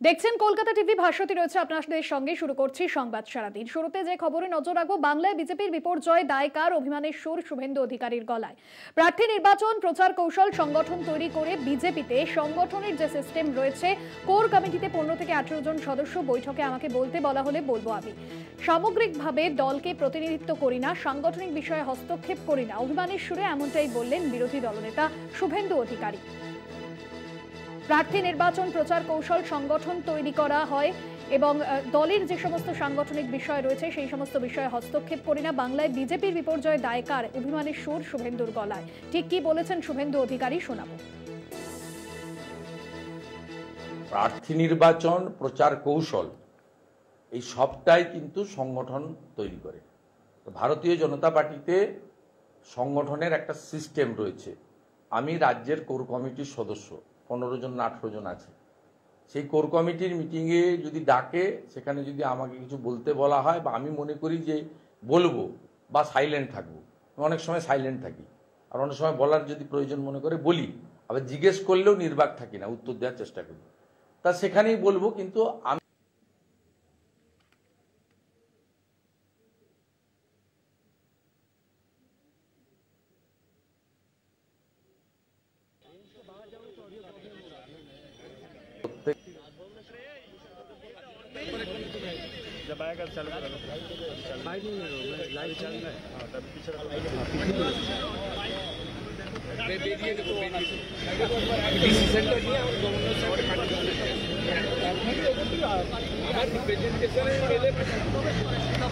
দেখছেন কলকাতা টিভি, ভাস্বতী রয়েছে আপনাদের সঙ্গে। শুরু করছি সংবাদ সারাদিন। শুরুতে যে খবরে নজর রাখবো, বাংলায় বিজেপির বিপর্যয় দায় কার? অভিমানের সুর শুভেন্দু অধিকারীর গলায়। প্রার্থী নির্বাচন, প্রচার কৌশল, সংগঠন তৈরি করে বিজেপিতে সংগঠনের যে সিস্টেম রয়েছে, কোর কমিটিতে 15 থেকে 18 জন সদস্য, বৈঠকে আমাকে বলতে বলা হলে বলবো আমি। সামগ্রিকভাবে দলকে প্রতিনিধিত্ব করি না, সাংগঠনিক বিষয়ে হস্তক্ষেপ করি না, অভিমানের সুরে এমনটাই বললেন বিরোধী দলনেতা শুভেন্দু অধিকারী। প্রার্থী নির্বাচন, প্রচার কৌশল, সংগঠন তৈরি করা হয় এবং দলের যে সমস্ত সাংগঠনিক বিষয় রয়েছে সেই সমস্ত বিষয়ে হস্তক্ষেপ করি না। বাংলায় বিজেপির বিপর্যয় দায় কার? অভিমানের সুর শুভেন্দুর গলায়। ঠিক কি বলেছেন শুভেন্দু অধিকারী, শোনাবো। প্রার্থী নির্বাচন, প্রচার কৌশল, এই সবটাই কিন্তু সংগঠন তৈরি করে। ভারতীয় জনতা পার্টিতে সংগঠনের একটা সিস্টেম রয়েছে। আমি রাজ্যের কোর কমিটির সদস্য, 15 জন না 18 জন আছে। সেই কোর কমিটির মিটিংয়ে যদি ডাকে, সেখানে যদি আমাকে কিছু বলতে বলা হয় বা আমি মনে করি যে বলবো বা সাইলেন্ট থাকবো, অনেক সময় সাইলেন্ট থাকি, আর অনেক সময় বলার যদি প্রয়োজন মনে করে বলি, আবার জিজ্ঞেস করলেও নির্বাক থাকি না, উত্তর দেওয়ার চেষ্টা করি। তা সেখানেই বলবো, কিন্তু আমি जब आएगा चालू करा लो। लाइव नहीं है, लाइव चल रहा है। हां तब पीछे रखो। बेरिए देखो, डीसी सेंटर नहीं है और गवर्नर से और हमारी रिप्रेजेंटेशन है पहले हां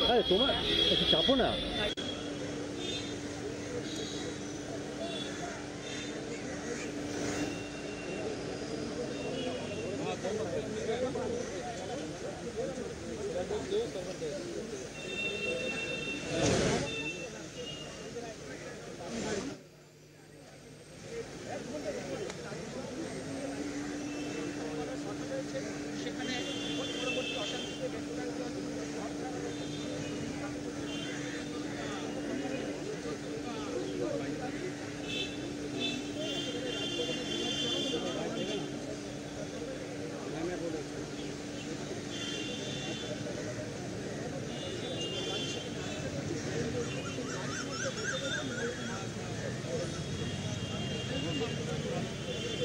हां তোমার একটু চাপো না।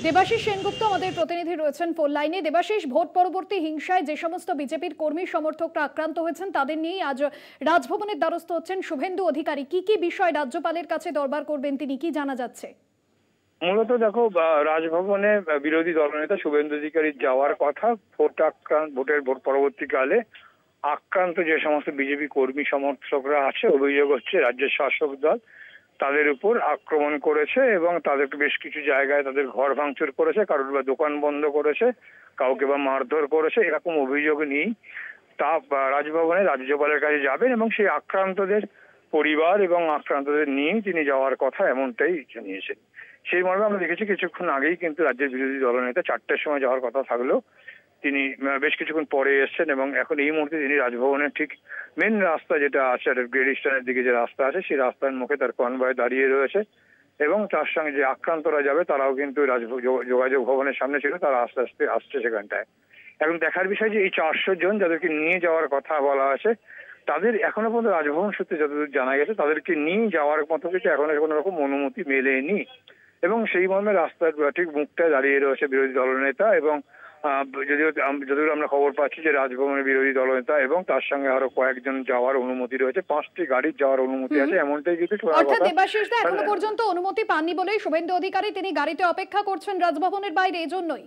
দেবাশিস সেনগুপ্ত আমাদের প্রতিনিধি রয়েছেন ফোন লাইনে। দেবাশিস, ভোট পরবর্তী হিংসায় যে সমস্ত বিজেপির কর্মী সমর্থকরা আক্রান্ত হয়েছেন তাদের নিয়েই আজ রাজভবনের দ্বারস্থ হচ্ছেন শুভেন্দু অধিকারী। কি কি বিষয় রাজ্যপালের কাছে দরবার করবেন তিনি, কি জানা যাচ্ছে? মূলত দেখো, রাজভবনে বিরোধী দলনেতা শুভেন্দু অধিকারী যাওয়ার কথা। ভোটের ভোট পরবর্তীকালে আক্রান্ত যে সমস্ত বিজেপি কর্মী সমর্থকরা আছে, অভিযোগ হচ্ছে রাজ্যের শাসক দল তাদের উপর আক্রমণ করেছে এবং তাদেরকে বেশ কিছু জায়গায় তাদের ঘর ভাঙচুর করেছে, কারোর বা দোকান বন্ধ করেছে, কাউকে বা মারধর করেছে। এরকম অভিযোগ নিয়েই তা রাজভবনে রাজ্যপালের কাছে যাবেন এবং সেই আক্রান্তদের পরিবার এবং আক্রান্তদের নিয়ে তিনি যাওয়ার কথা এমনটাই জানিয়েছেন। সেই মর্মে আমরা দেখেছি কিছুক্ষণ আগেই কিন্তু রাজ্যের বিরোধী দলনেতা 4টার সময় যাওয়ার কথা থাকলেও তিনি বেশ কিছুক্ষণ পরে এসছেন এবং এখন এই মুহূর্তে তিনি রাজভবনের ঠিক মেন রাস্তা যেটা আছে, গ্রেড ইস্টার্নের দিকে যে রাস্তা আছে, সেই রাস্তার মুখে তার কনভয় দাঁড়িয়ে রয়েছে এবং তার সঙ্গে যে আক্রান্তরা যাবে তারাও কিন্তু যোগাযোগ ভবনের সামনে ছিল, তারা আস্তে আস্তে আসছে সেখানটায়। এখন দেখার বিষয় যে এই 400 জন যাদেরকে নিয়ে যাওয়ার কথা বলা আছে, তাদের এখনো পর্যন্ত রাজভবন সূত্রে যতদূর জানা গেছে তাদেরকে নিয়ে যাওয়ার মতো কিছু এখনো কোনো রকম অনুমতি মেলেনি এবং সেই মর্মে রাস্তার ঠিক মুখটায় দাঁড়িয়ে রয়েছে বিরোধী দলনেতা। এবং যদিও আমরা খবর পাচ্ছি যে রাজভবনের বিরোধী দলনেতা এবং তার সঙ্গে আরো কয়েকজন যাওয়ার অনুমতি রয়েছে, 5টি গাড়ির যাওয়ার অনুমতি আছে, এমনটাই কিন্তু অর্থাৎ দেবাশিস দা এখনো পর্যন্ত অনুমতি পাননি বলেই শুভেন্দু অধিকারী তিনি গাড়িতে অপেক্ষা করছেন রাজভবনের বাইরে, এজন্যই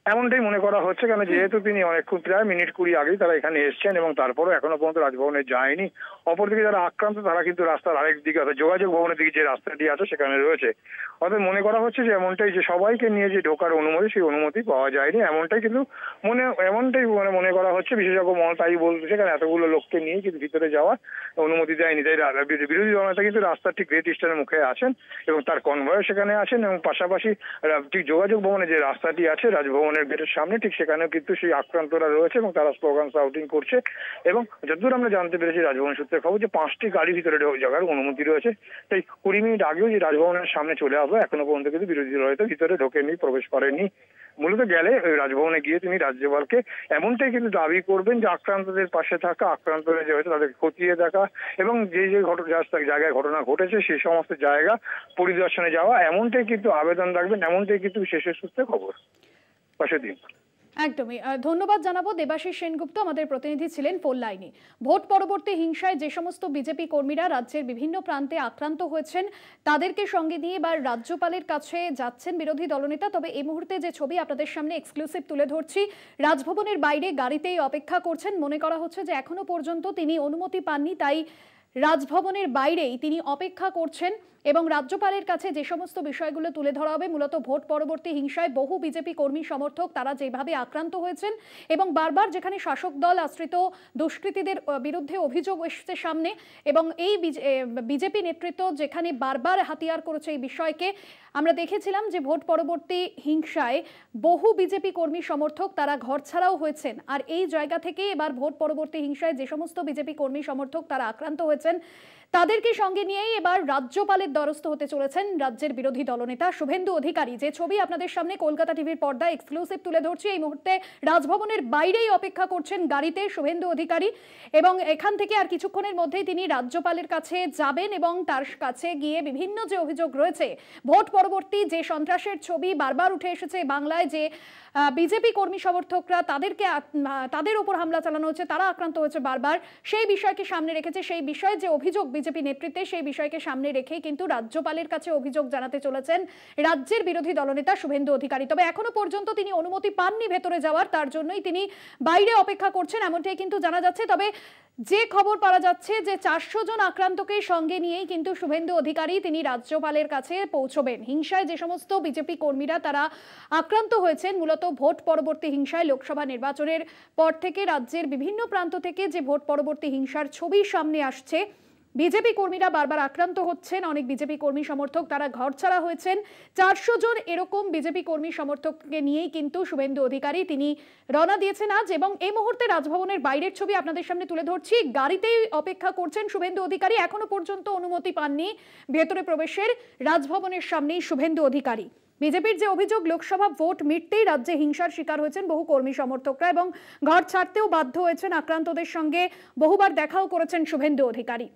এমনটাই মনে করা হচ্ছে। কেন, যেহেতু তিনি অনেকক্ষণ প্রায় মিনিট 20 আগেই তারা এখানে এসছেন এবং তারপরেও এখনো পর্যন্ত রাজভবনে যায়নি। অপরদিকে যারা আক্রান্ত তারা কিন্তু রাস্তার আরেক দিকে, অর্থাৎ যোগাযোগ ভবনের দিকে যে রাস্তাটি আছে সেখানে রয়েছে। অর্থাৎ মনে করা হচ্ছে যে এমনটাই, যে সবাইকে নিয়ে যে ঢোকার অনুমতি সেই অনুমতি পাওয়া যায়নি, এমনটাই কিন্তু মনে করা হচ্ছে। বিশেষজ্ঞ মহল তাই বলছে, কারণ এতগুলো লোককে নিয়ে কিন্তু ভিতরে যাওয়ার অনুমতি দেয়নি। তাই বিরোধী দলনেতা কিন্তু রাস্তার ঠিক গ্রেট ইস্টার্নের মুখে আছেন এবং তার কনভয় সেখানে আছেন এবং পাশাপাশি ঠিক যোগাযোগ ভবনে যে রাস্তাটি আছে রাজভবনের রাজভবনের গেটের সামনে, ঠিক সেখানেও কিন্তু সেই আক্রান্তরা রয়েছে এবং তারা স্লোগান শাউটিং করছে। এবং যতদূর আমরা জানতে পেরেছি রাজভবন সূত্রে খবর, যে 5টি গাড়ি ভিতরে যাওয়ার অনুমতি রয়েছে। তাই 20 মিনিট আগেও যে রাজভবনের সামনে চলে আসবে, এখনো পর্যন্ত কিন্তু বিরোধী দল হয়তো ভিতরে ঢোকেনি, প্রবেশ করেনি। মূলত গেলে ওই রাজভবনে গিয়ে তিনি রাজ্যপালকে এমনটাই কিন্তু দাবি করবেন যে আক্রান্তদের পাশে থাকা, আক্রান্তরা যে হয়েছে তাদেরকে খতিয়ে দেখা এবং যে যে জায়গায় ঘটনা ঘটেছে সেই সমস্ত জায়গা পরিদর্শনে যাওয়া, এমনটাই কিন্তু আবেদন রাখবেন, এমনটাই কিন্তু বিশেষ সূত্রে খবর। পাশে দিন। একদমই ধন্যবাদ জানাবো। দেবাশিস সেনগুপ্ত আমাদের প্রতিনিধি ছিলেন ফোন লাইনে। ভোট পরবর্তী হিংসায় যে সমস্ত বিজেপি কর্মীরা রাজ্যের বিভিন্ন প্রান্তে আক্রান্ত হয়েছেন তাদেরকে সঙ্গে নিয়ে এবার রাজ্যপালের কাছে যাচ্ছেন বিরোধী দলনেতা। তবে এই মুহূর্তে যে ছবি আপনাদের সামনে এক্সক্লুসিভ তুলে ধরছি, রাজভবনের বাইরে গাড়িতেই অপেক্ষা করছেন। মনে করা হচ্ছে যে এখনো পর্যন্ত তিনি অনুমতি পাননি, তাই রাজভবনের বাইরেই তিনি অপেক্ষা করছেন এবং রাজ্যপালের কাছে যে সমস্ত বিষয়গুলো তুলে ধরা হবে, মূলত ভোট পরবর্তী হিংসায় বহু বিজেপি কর্মী সমর্থক তারা যেভাবে আক্রান্ত হয়েছেন এবং বারবার যেখানে শাসক দল আশ্রিত দুষ্কৃতীদের বিরুদ্ধে অভিযোগ এসেছে সামনে এবং এই বিজেপি নেতৃত্ব যেখানে বারবার হাতিয়ার করেছে এই বিষয়কে। আমরা দেখেছিলাম যে ভোট পরবর্তী হিংসায় বহু বিজেপি কর্মী সমর্থক তারা ঘরছাড়াও হয়েছেন। আর এই জায়গা থেকে এবার ভোট পরবর্তী হিংসায় যে সমস্ত বিজেপি কর্মী সমর্থক তারা আক্রান্ত হয়েছেন তাদেরকে সঙ্গে নিয়েই এবার রাজ্যপালের দ্বারস্থ হতে চলেছেন রাজ্যের বিরোধী দলনেতা শুভেন্দু অধিকারী। যে ছবি আপনাদের সামনে কলকাতা টিভির পর্দায় এক্সক্লুসিভ তুলে ধরছি, এই মুহূর্তে রাজভবনের বাইরেই অপেক্ষা করছেন গাড়িতে শুভেন্দু অধিকারী এবং এখান থেকে আর কিছুক্ষণের মধ্যেই তিনি রাজ্যপালের কাছে যাবেন এবং তার কাছে গিয়ে বিভিন্ন যে অভিযোগ রয়েছে, ভোট পরবর্তী যে সন্ত্রাসের ছবি বারবার উঠে এসেছে বাংলায়, যে বিজেপি কর্মী সমর্থকরা তাদের উপর হামলা চালানো হচ্ছে, তারা আক্রান্ত হয়েছে বারবার, সেই বিষয়কে সামনে রেখেছে। সেই বিষয়ে যে অভিযোগ বিজেপি নেতৃত্বে, সেই বিষয়কে সামনে রেখে কিন্তু রাজ্যপালের কাছে অভিযোগ জানাতে চলেছেন রাজ্যের বিরোধী দলনেতা শুভেন্দু অধিকারী। তবে এখনো পর্যন্ত তিনি অনুমতি পাননি ভেতরে যাওয়ার, তার জন্যই তিনি বাইরে অপেক্ষা করছেন, এমনটাই কিন্তু জানা যাচ্ছে। তবে যে খবর পাওয়া যাচ্ছে যে 400 জন আক্রান্তকে সঙ্গে নিয়েই কিন্তু শুভেন্দু অধিকারী তিনি রাজ্যপালের কাছে পৌঁছবেন। হিংসায় যে সমস্ত বিজেপি কর্মীরা তারা আক্রান্ত হয়েছেন, মূলত ভোট পরবর্তী হিংসায় লোকসভা নির্বাচনের পর থেকে রাজ্যের বিভিন্ন প্রান্ত থেকে যে ভোট পরবর্তী হিংসার ছবি সামনে আসছে, বিজেপি কর্মীরা বারবার আক্রান্ত হচ্ছেন, অনেক বিজেপি কর্মী সমর্থক তারা ঘরছাড়া হয়েছেন। 400 জন এরকম বিজেপি কর্মী সমর্থককে নিয়েই কিন্তু শুভেন্দু অধিকারী তিনি রওনা দিয়েছেন আজ। এবং এই মুহূর্তে রাজভবনের বাইরের ছবি আপনাদের সামনে তুলে ধরছি, গাড়িতেই অপেক্ষা করছেন শুভেন্দু অধিকারী, এখনো পর্যন্ত অনুমতি পাননি ভেতরে প্রবেশের। রাজভবনের সামনেই শুভেন্দু অধিকারী। বিজেপির যে অভিযোগ, লোকসভা ভোট মিটতেই রাজ্যে হিংসার শিকার হয়েছেন বহু কর্মী সমর্থকরা এবং ঘর ছাড়তেও বাধ্য হয়েছেন, আক্রান্তদের সঙ্গে বহুবার দেখাও করেছেন শুভেন্দু অধিকারী।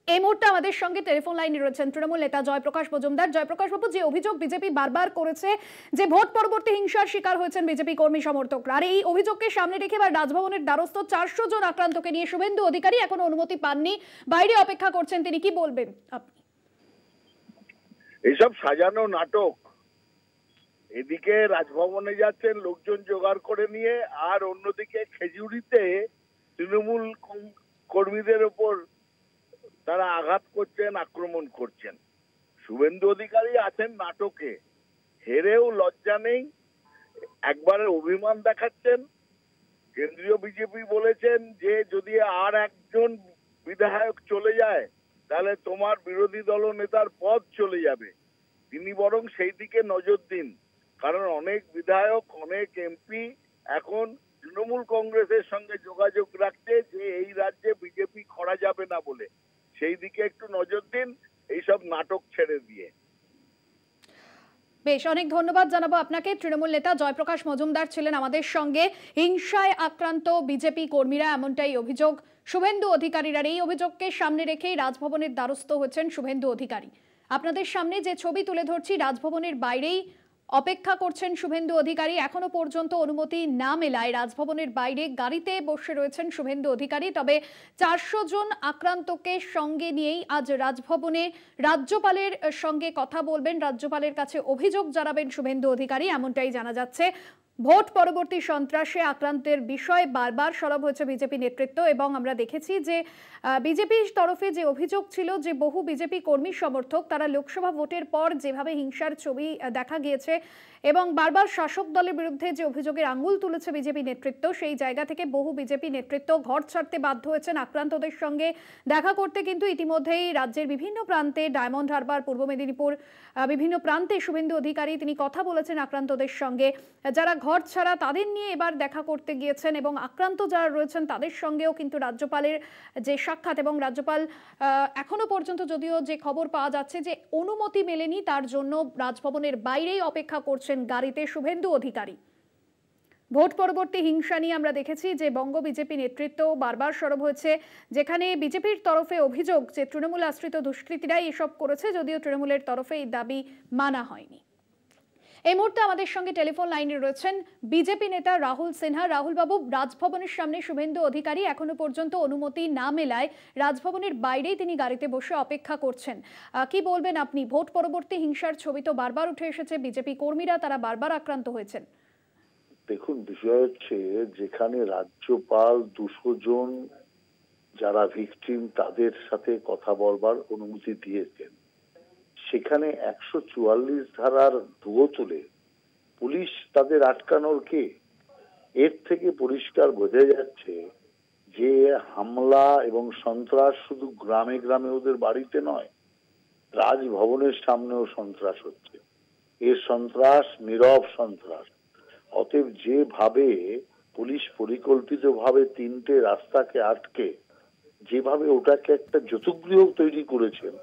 এই মুহূর্তে আমাদের সঙ্গে টেলিফোন লাইনে রয়েছেন তৃণমূল নেতা জয়প্রকাশ মজুমদার। জয়প্রকাশ বাবু, যে অভিযোগ বিজেপি বারবার করেছে যে ভোট পরবর্তী হিংসার শিকার হয়েছেন বিজেপি কর্মী সমর্থকরা, আর এই অভিযোগকে সামনে রেখে এবার রাজভবনের দ্বারস্থ 400 জন আক্রান্তকে নিয়ে শুভেন্দু অধিকারী এখনো অনুমতি পাননি, বাইরে অপেক্ষা করছেন তিনি, কি বলবেন আপনি? এইসব সাজানো নাটক, এদিকে রাজভবনে যাচ্ছেন লোকজন জোগাড় করে নিয়ে, আর অন্যদিকে খেজুরিতে তৃণমূল কর্মীদের ওপর তারা আঘাত করছেন, আক্রমণ করছেন। শুভেন্দু অধিকারী আছেন নাটকে, হেরেও লজ্জা নেই, একবারের অভিমান দেখাচ্ছেন। কেন্দ্রীয় বিজেপি বলেছেন যে যদি আর একজন বিধায়ক চলে যায় তাহলে তোমার বিরোধী দলনেতার পদ চলে যাবে। তিনি বরং সেই দিকে নজর দিন, কারণ অনেক বিধায়ক, অনেক এমপি এখন তৃণমূল কংগ্রেসের সঙ্গে যোগাযোগ রাখছে যে এই রাজ্যে বিজেপি করা যাবে না বলে। সেই দিকে একটু নজর দিন, এইসব নাটক ছেড়ে দিয়ে। বেশ, অনেক ধন্যবাদ জানাবো আপনাকে। তৃণমূল নেতা জয়প্রকাশ মজুমদার ছিলেন আমাদের সঙ্গে। হিংসায় আক্রান্ত বিজেপি কর্মীরা, এমনটাই অভিযোগ শুভেন্দু অধিকারীর, আর এই অভিযোগকে সামনে রেখেই রাজভবনের দ্বারস্থ হয়েছেন শুভেন্দু অধিকারী। আপনাদের সামনে যে ছবি তুলে ধরছি, রাজভবনের বাইরেই অপেক্ষা করছেন শুভেন্দু অধিকারী, এখনো পর্যন্ত অনুমতি না মেলায় রাজভবনের বাইরে গাড়িতে বসে রয়েছেন শুভেন্দু অধিকারী। তবে 400 জন আক্রান্তকে সঙ্গে নিয়েই আজ রাজভবনে রাজ্যপালের সঙ্গে কথা বলবেন, রাজ্যপালের কাছে অভিযোগ জানাবেন শুভেন্দু অধিকারী, এমনটাই জানা যাচ্ছে। ভোট পরবর্তী সন্ত্রাসে আক্রান্তের বিষয়ে বারবার সরব হয়েছে বিজেপি নেতৃত্ব এবং আমরা দেখেছি যে বিজেপির তরফে যে অভিযোগ ছিল যে বহু বিজেপি কর্মী সমর্থক তারা লোকসভা ভোটের পর যেভাবে হিংসার ছবি দেখা গিয়েছে এবং বারবার শাসক দলের বিরুদ্ধে যে অভিযোগের আঙুল তুলেছে বিজেপি নেতৃত্ব, সেই জায়গা থেকে বহু বিজেপি নেতৃত্ব ঘর ছাড়তে বাধ্য হয়েছেন আক্রান্তদের সঙ্গে দেখা করতে। কিন্তু ইতিমধ্যেই রাজ্যের বিভিন্ন প্রান্তে, ডায়মন্ড হারবার, পূর্ব মেদিনীপুর, বিভিন্ন প্রান্তে শুভেন্দু অধিকারী তিনি কথা বলেছেন আক্রান্তদের সঙ্গে। যারা ঘর ছাড়া তাদের নিয়ে এবার দেখা করতে গিয়েছেন এবং আক্রান্ত যারা রয়েছেন তাদের সঙ্গেও কিন্তু রাজ্যপালের যে সাক্ষাৎ, এবং রাজ্যপাল এখনো পর্যন্ত যদিও যে খবর পাওয়া যাচ্ছে যে অনুমতি মেলেনি, তার জন্য রাজভবনের বাইরেই অপেক্ষা করছেন গাড়িতে শুভেন্দু অধিকারী। ভোট পরবর্তী হিংসা নিয়ে আমরা দেখেছি যে বঙ্গ বিজেপি নেতৃত্ব বারবার সরব হয়েছে, যেখানে বিজেপির তরফে অভিযোগ যে তৃণমূল আশ্রিত দুষ্কৃতীরাই এসব করেছে, যদিও তৃণমূলের তরফে এই দাবি মানা হয়নি। এই মুহূর্তে আমাদের সঙ্গে টেলিফোন লাইনে রয়েছেন বিজেপি নেতা রাহুল সিনহা। রাহুল বাবু, রাজভবনের সামনে শুভেন্দু অধিকারী এখনো পর্যন্ত অনুমতি না মেলায় রাজভবনের বাইরেই তিনি গাড়িতে বসে অপেক্ষা করছেন। কি বলবেন আপনি? ভোট পরবর্তী হিংসার ছবি তো বারবার উঠে এসেছে, বিজেপি কর্মীরা তারা বারবার আক্রান্ত হয়েছেন। দেখুন, বিষয় হচ্ছে যেখানে রাজ্যপাল 200 জন যারা ভিকটিম তাদের সাথে কথা বলবার অনুমতি দিয়েছেন, সেখানে 144 ধারার ধুয়ো তুলে পুলিশ তাদের আটকানোর কে? এর থেকে পরিষ্কার বোঝা যাচ্ছে যে হামলা এবং সন্ত্রাস শুধু গ্রামে গ্রামে ওদের বাড়িতে নয়, রাজভবনের সামনেও সন্ত্রাস হচ্ছে। এর সন্ত্রাস নীরব সন্ত্রাস। অতএব যেভাবে পুলিশ পরিকল্পিতভাবে 3টে রাস্তাকে আটকে যেভাবে ওটাকে একটা যতুগৃহ তৈরি করেছেন,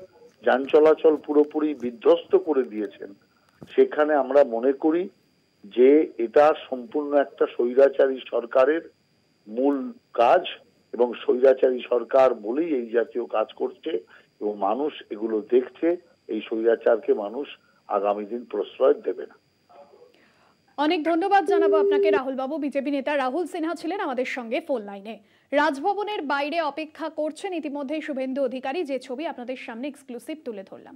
যান চলাচল পুরোপুরি বিধ্বস্ত করে দিয়েছেন, সেখানে আমরা মনে করি যে এটা সম্পূর্ণ একটা স্বৈরাচারী সরকারের মূল কাজ এবং স্বৈরাচারী সরকার বলেই এই জাতীয় কাজ করছে এবং মানুষ এগুলো দেখছে। এই স্বৈরাচারকে মানুষ আগামী দিন প্রশ্রয় দেবে না। অনেক ধন্যবাদ জানাবো আপনাকে রাহুল বাবু। বিজেপি নেতা রাহুল সিনহা ছিলেন আমাদের সঙ্গে ফোন লাইনে। রাজভবনের বাইরে অপেক্ষা করছেন ইতিমধ্যে শুভেন্দু অধিকারী, যে ছবি আপনাদের সামনে এক্সক্লুসিভ তুলে ধরলাম।